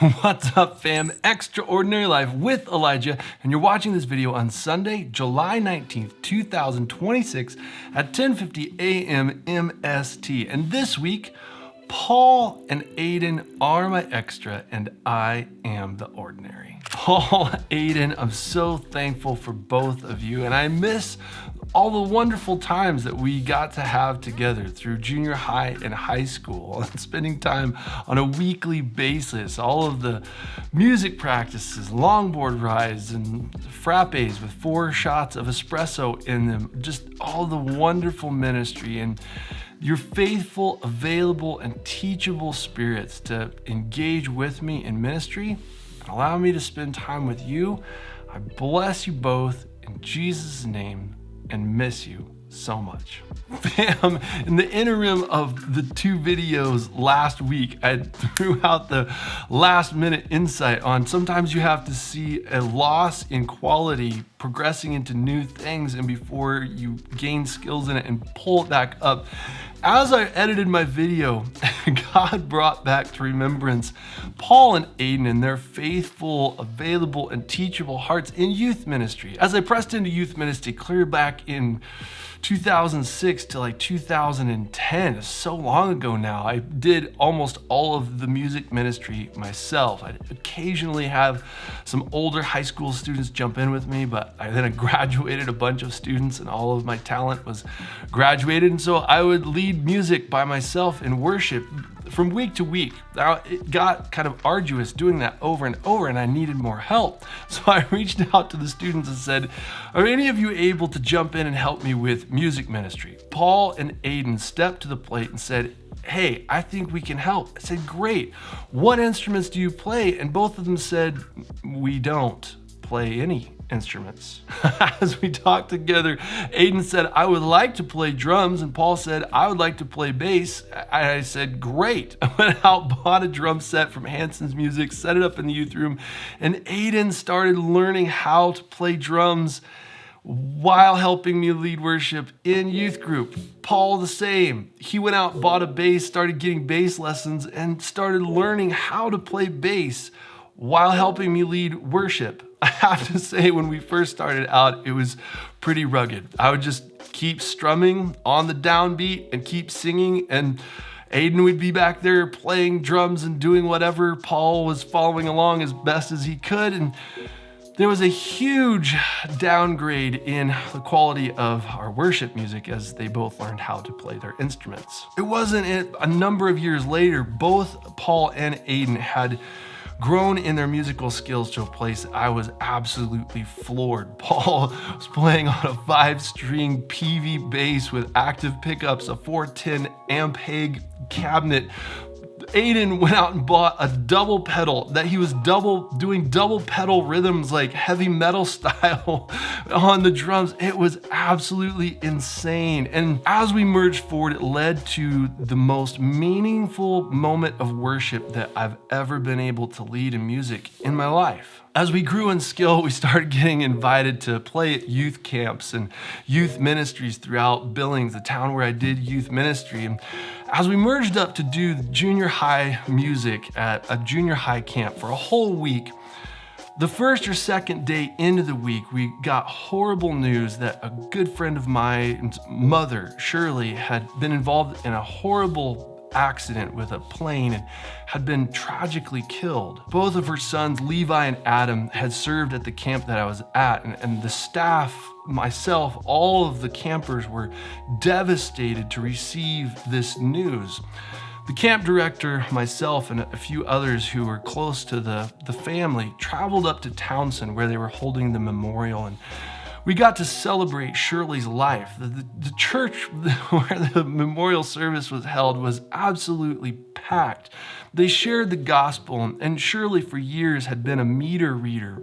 What's up, fam? Extraordinary Life with Elijah, and you're watching this video on Sunday, July 19th, 2026 at 10:50 a.m. MST. And this week, Paul and Aiden are my extra, and I am the ordinary. Paul, Aiden, I'm so thankful for both of you, and I miss all the wonderful times that we got to have together through junior high and high school, and spending time on a weekly basis, all of the music practices, longboard rides, and frappes with 4 shots of espresso in them, just all the wonderful ministry and your faithful, available, and teachable spirits to engage with me in ministry and allow me to spend time with you. I bless you both in Jesus' name and miss you so much. Fam, in the interim of the 2 videos last week, I threw out the last minute insight on sometimes you have to see a loss in quality progressing into new things and before you gain skills in it and pull it back up. As I edited my video, God brought back to remembrance Paul and Aiden and their faithful, available, and teachable hearts in youth ministry. As I pressed into youth ministry clear back in 2006 to like 2010, it's so long ago now. I did almost all of the music ministry myself. I'd occasionally have some older high school students jump in with me, but I graduated a bunch of students and all of my talent was graduated. And so I would lead music by myself in worship from week to week. Now, it got kind of arduous doing that over and over, and I needed more help. So I reached out to the students and said, are any of you able to jump in and help me with music ministry? Paul and Aiden stepped to the plate and said, hey, I think we can help. I said, great. What instruments do you play? And both of them said, we don't play any instruments. As we talked together, Aiden said, I would like to play drums, and Paul said, I would like to play bass. I said, great. I went out, bought a drum set from Hanson's Music, set it up in the youth room, and Aiden started learning how to play drums while helping me lead worship in youth group. Paul the same. He went out, bought a bass, started getting bass lessons, and started learning how to play bass while helping me lead worship. I have to say, when we first started out, it was pretty rugged. I would just keep strumming on the downbeat and keep singing, and Aiden would be back there playing drums and doing whatever. Paul was following along as best as he could, and there was a huge downgrade in the quality of our worship music as they both learned how to play their instruments. It wasn't a number of years later, both Paul and Aiden had grown in their musical skills to a place I was absolutely floored. Paul was playing on a 5-string PV bass with active pickups, a 410 Ampeg cabinet. Aiden went out and bought a double pedal that he was doing double pedal rhythms like heavy metal style on the drums. It was absolutely insane. And as we merged forward, it led to the most meaningful moment of worship that I've ever been able to lead in music in my life. As we grew in skill, we started getting invited to play at youth camps and youth ministries throughout Billings, the town where I did youth ministry. And as we merged up to do junior high music at a junior high camp for a whole week, the first or second day into the week, we got horrible news that a good friend of mine's mother, Shirley, had been involved in a horrible accident with a plane and had been tragically killed. Both of her sons, Levi and Adam, had served at the camp that I was at, and the staff, myself, all of the campers were devastated to receive this news. The camp director, myself, and a few others who were close to the family traveled up to Townsend where they were holding the memorial, and we got to celebrate Shirley's life. The church where the memorial service was held was absolutely packed. They shared the gospel, and Shirley for years had been a meter reader,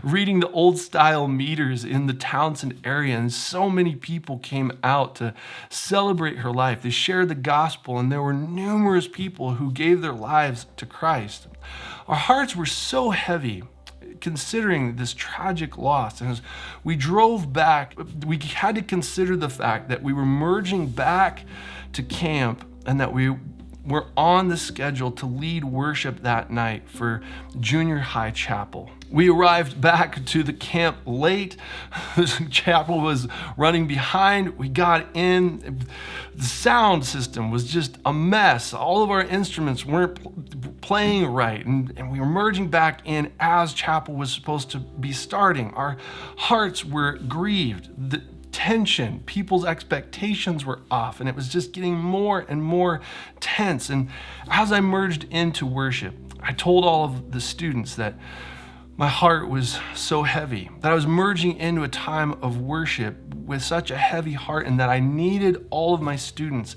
reading the old style meters in the Townsend area, and so many people came out to celebrate her life. They shared the gospel, and there were numerous people who gave their lives to Christ. Our hearts were so heavy considering this tragic loss. And as we drove back, we had to consider the fact that we were merging back to camp and that we were on the schedule to lead worship that night for junior high chapel. We arrived back to the camp late. The chapel was running behind. We got in. The sound system was just a mess. All of our instruments weren't playing right, and we were merging back in as chapel was supposed to be starting. Our hearts were grieved. The tension, people's expectations were off, and it was just getting more and more tense. And as I merged into worship, I told all of the students that my heart was so heavy, that I was merging into a time of worship with such a heavy heart, and that I needed all of my students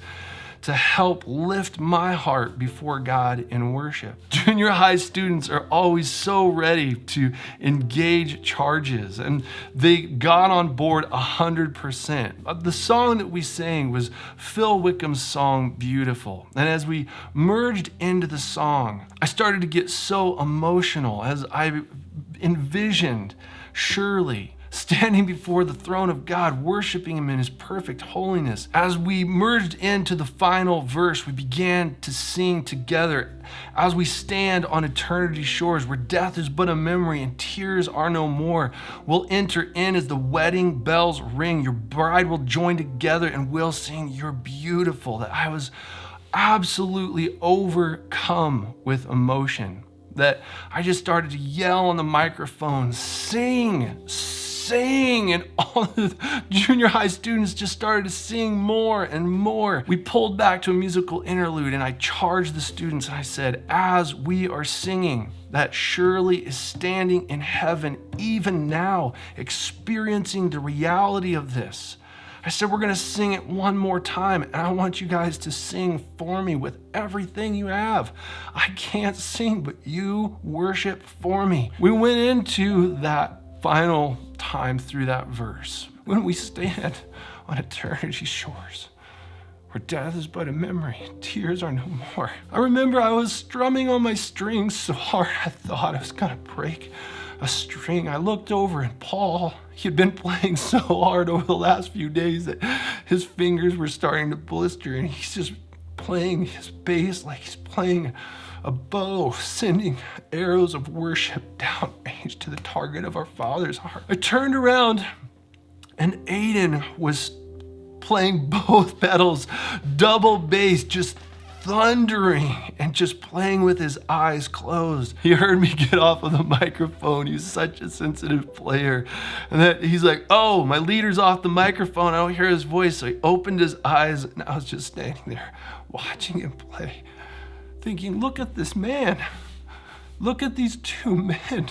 to help lift my heart before God in worship. Junior high students are always so ready to engage charges, and they got on board 100%. The song that we sang was Phil Wickham's song, Beautiful. And as we merged into the song, I started to get so emotional as I envisioned Shirley standing before the throne of God, worshiping him in his perfect holiness. As we merged into the final verse, we began to sing together as we stand on eternity's shores, where death is but a memory and tears are no more. We'll enter in as the wedding bells ring. Your bride will join together and we'll sing, You're Beautiful. That I was absolutely overcome with emotion, that I just started to yell on the microphone, sing, and all the junior high students just started to sing more and more. We pulled back to a musical interlude, and I charged the students, and I said, as we are singing, that Shirley is standing in heaven even now, experiencing the reality of this. I said, we're gonna sing it one more time, and I want you guys to sing for me with everything you have. I can't sing, but you worship for me. We went into that final time through that verse. When we stand on eternity's shores, where death is but a memory, tears are no more. I remember I was strumming on my strings so hard I thought I was gonna break a string. I looked over, and Paul, he had been playing so hard over the last few days that his fingers were starting to blister, and he's just playing his bass like he's playing a bow, sending arrows of worship down range to the target of our Father's heart. I turned around, and Aiden was playing both pedals, double bass, just thundering and just playing with his eyes closed. He heard me get off of the microphone. He's such a sensitive player. And then he's like, oh, my leader's off the microphone. I don't hear his voice. So he opened his eyes, and I was just standing there watching him play, thinking, look at this man. Look at these two men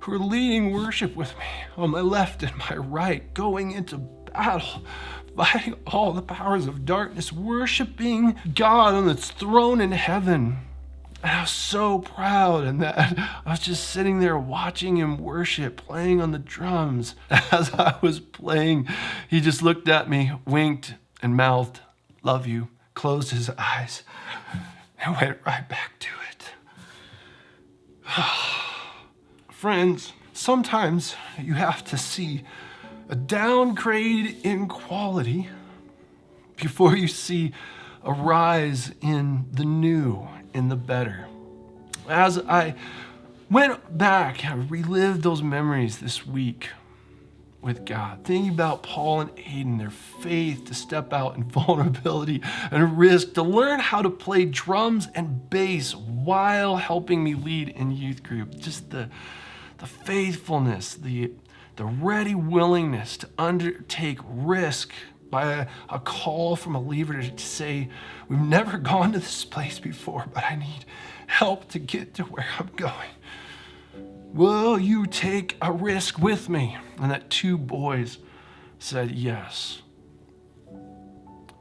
who are leading worship with me on my left and my right, going into battle, fighting all the powers of darkness, worshiping God on its throne in heaven. And I was so proud, and that I was just sitting there watching him worship, playing on the drums. As I was playing, he just looked at me, winked, and mouthed, love you, closed his eyes, and went right back to it. Friends, sometimes you have to see a downgrade in quality before you see a rise in the new, in the better. As I went back, I relived those memories this week with God, thinking about Paul and Aiden, their faith to step out in vulnerability and risk, to learn how to play drums and bass while helping me lead in youth group. Just the faithfulness, the ready willingness to undertake risk by a call from a leader to say, we've never gone to this place before, but I need help to get to where I'm going. Will you take a risk with me? And that two boys said, yes.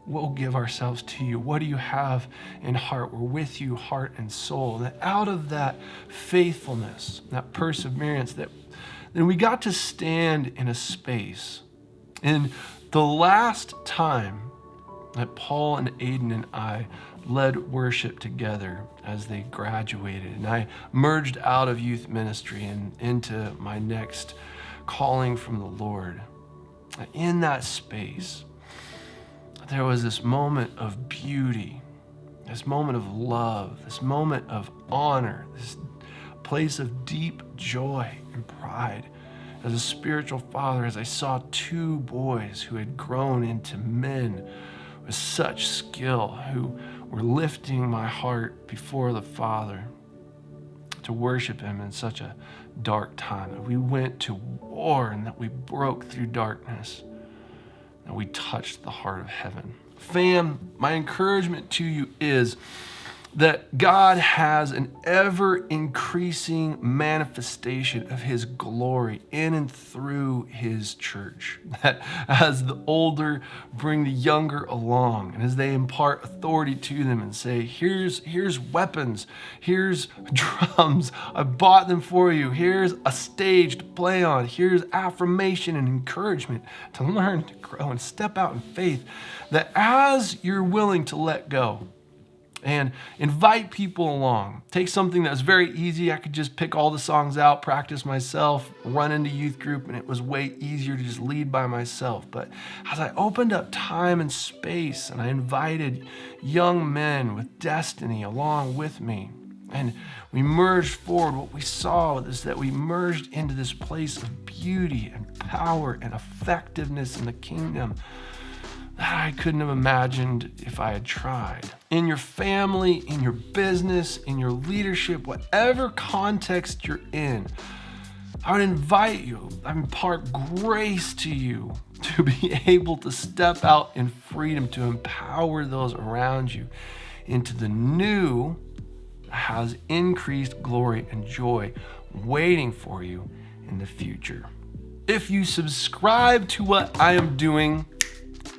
We'll give ourselves to you. What do you have in heart? We're with you, heart and soul. And out of that faithfulness, that perseverance, then we got to stand in a space. And the last time that Paul and Aiden and I led worship together as they graduated, and I merged out of youth ministry and into my next calling from the Lord, in that space, there was this moment of beauty this moment of love, this moment of honor, this place of deep joy and pride. As a spiritual father, as I saw two boys who had grown into men with such skill, who were lifting my heart before the Father to worship him in such a dark time, that we went to war and that we broke through darkness, that we touched the heart of heaven. Fam, my encouragement to you is that God has an ever-increasing manifestation of his glory in and through his church. That as the older bring the younger along, and as they impart authority to them and say, here's weapons, here's drums, I bought them for you, here's a stage to play on, here's affirmation and encouragement to learn, to grow, and step out in faith, that as you're willing to let go, and invite people along. Take something that was very easy. I could just pick all the songs out, practice myself, run into youth group, and it was way easier to just lead by myself. But as I opened up time and space and I invited young men with destiny along with me, and we merged forward, what we saw is that we merged into this place of beauty and power and effectiveness in the kingdom that I couldn't have imagined if I had tried. In your family, in your business, in your leadership, whatever context you're in, I would invite you, I impart grace to you to be able to step out in freedom, to empower those around you into the new that has increased glory and joy waiting for you in the future. If you subscribe to what I am doing,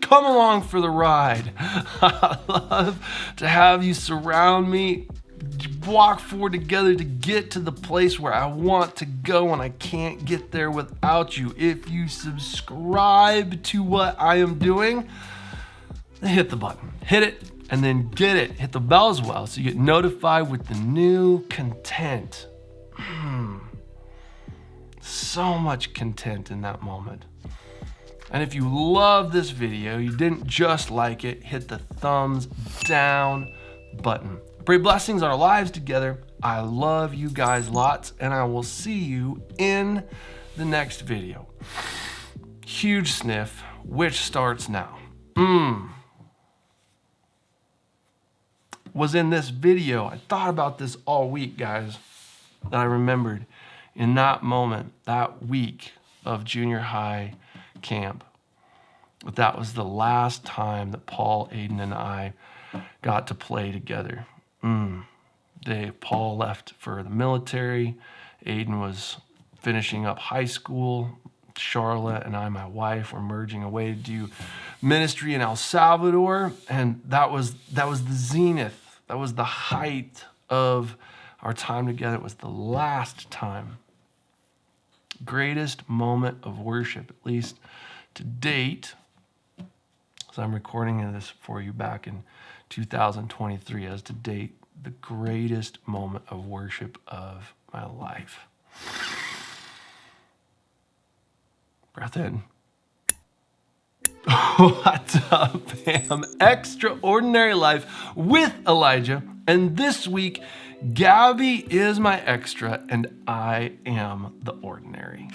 come along for the ride. I love to have you surround me, walk forward together to get to the place where I want to go, and I can't get there without you. If you subscribe to what I am doing, then hit the button, hit it, and then get it. Hit the bell as well so you get notified with the new content. So much content in that moment. And if you love this video, you didn't just like it, hit the thumbs down button. Pray blessings on our lives together. I love you guys lots, and I will see you in the next video. Huge sniff, which starts now. Was in this video. I thought about this all week, guys, that I remembered in that moment, that week of junior high camp. But that was the last time that Paul, Aiden, and I got to play together. Paul left for the military. Aiden was finishing up high school. Charlotte and I, my wife, were merging away to do ministry in El Salvador. And that was the zenith. That was the height of our time together. It was the last time. Greatest moment of worship, at least to date. So I'm recording this for you back in 2023 as to date, the greatest moment of worship of my life. Breath in. What's up, fam? Extraordinary Life with Elijah. And this week, Gabby is my extra and I am the ordinary.